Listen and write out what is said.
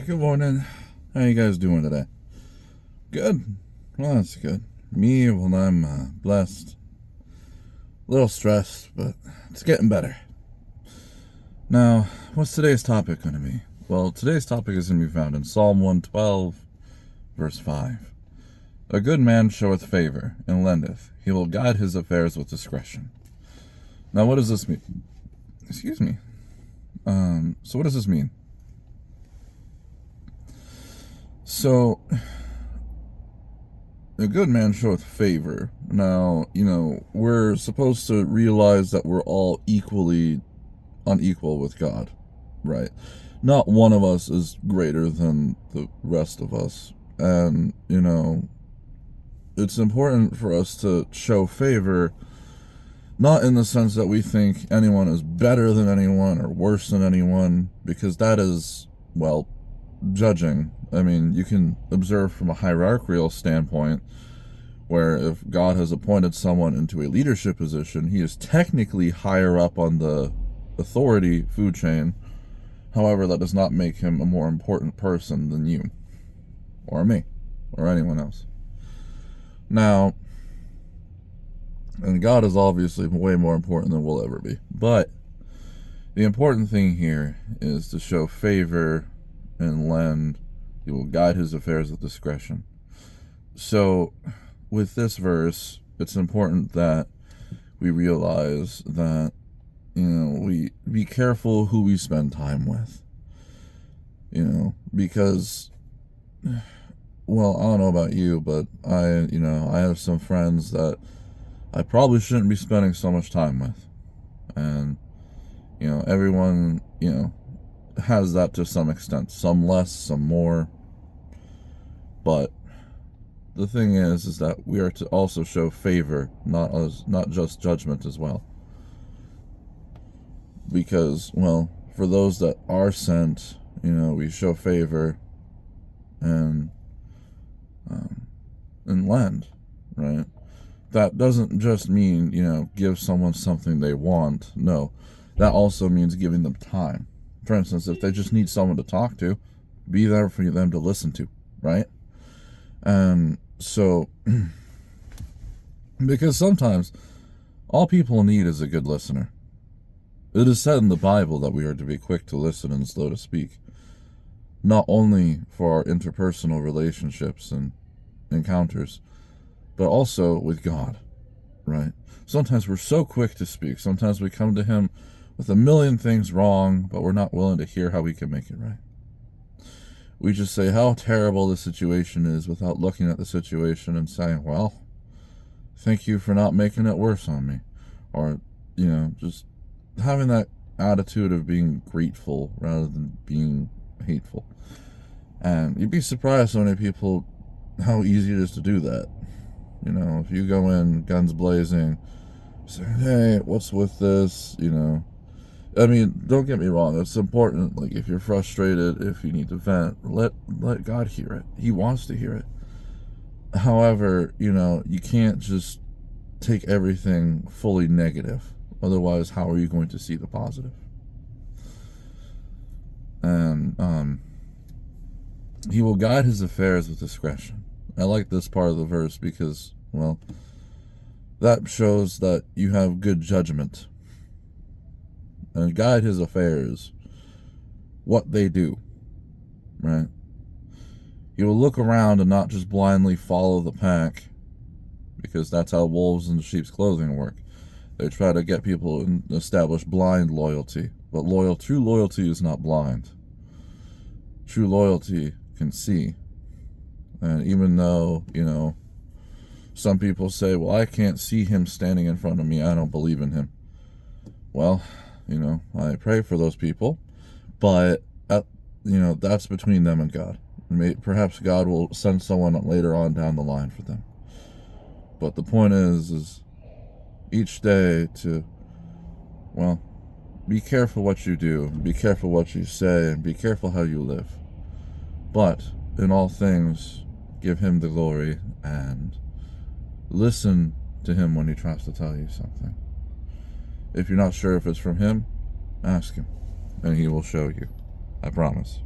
Good morning. How you guys doing today? Good. Well, that's good. Me, well, I'm blessed. A little stressed, but it's getting better. Now, what's today's topic going to be? Well, today's topic is going to be found in Psalm 112, verse 5. A good man showeth favor, and lendeth. He will guide his affairs with discretion. Now, what does this mean? Excuse me. So what does this mean? So, a good man showeth favor. Now, we're supposed to realize that we're all equally unequal with God, right? Not one of us is greater than the rest of us. And, it's important for us to show favor, not in the sense that we think anyone is better than anyone or worse than anyone, because that is, well, judging. I mean, you can observe from a hierarchical standpoint where if God has appointed someone into a leadership position, he is technically higher up on the authority food chain. However, that does not make him a more important person than you or me or anyone else. Now, and God is obviously way more important than we'll ever be. But the important thing here is to show favor and lend. He will guide his affairs with discretion. So, with this verse, it's important that we realize that, we be careful who we spend time with. Because, well, I don't know about you, but I have some friends that I probably shouldn't be spending so much time with. And, everyone, has that to some extent. Some less, some more. But the thing is that we are to also show favor, not just judgment as well. Because, well, for those that are sent, we show favor and lend, right? That doesn't just mean, give someone something they want. No, that also means giving them time. For instance, if they just need someone to talk to, be there for them to listen to, right? And so, because sometimes all people need is a good listener. It is said in the Bible that we are to be quick to listen and slow to speak, not only for our interpersonal relationships and encounters, but also with God, right? Sometimes we're so quick to speak. Sometimes we come to him with a million things wrong, but we're not willing to hear how we can make it right. We just say how terrible the situation is without looking at the situation and saying, well, thank you for not making it worse on me. Or, just having that attitude of being grateful rather than being hateful. And you'd be surprised how many people, how easy it is to do that. If you go in guns blazing, saying, hey, what's with this, I mean, don't get me wrong, it's important, like, if you're frustrated, if you need to vent, let God hear it. He wants to hear it. However, you can't just take everything fully negative. Otherwise, how are you going to see the positive? And, he will guide his affairs with discretion. I like this part of the verse because, well, that shows that you have good judgment. And guide his affairs, what they do, right? He will look around and not just blindly follow the pack, because that's how wolves in sheep's clothing work. They try to get people and establish blind loyalty, but true loyalty is not blind. True loyalty can see. And even though, some people say, well, I can't see him standing in front of me, I don't believe in him. Well, I pray for those people, but, that's between them and God. Perhaps God will send someone later on down the line for them. But the point is each day to, well, be careful what you do, be careful what you say, and be careful how you live. But in all things, give him the glory and listen to him when he tries to tell you something. If you're not sure if it's from him, ask him, and he will show you. I promise.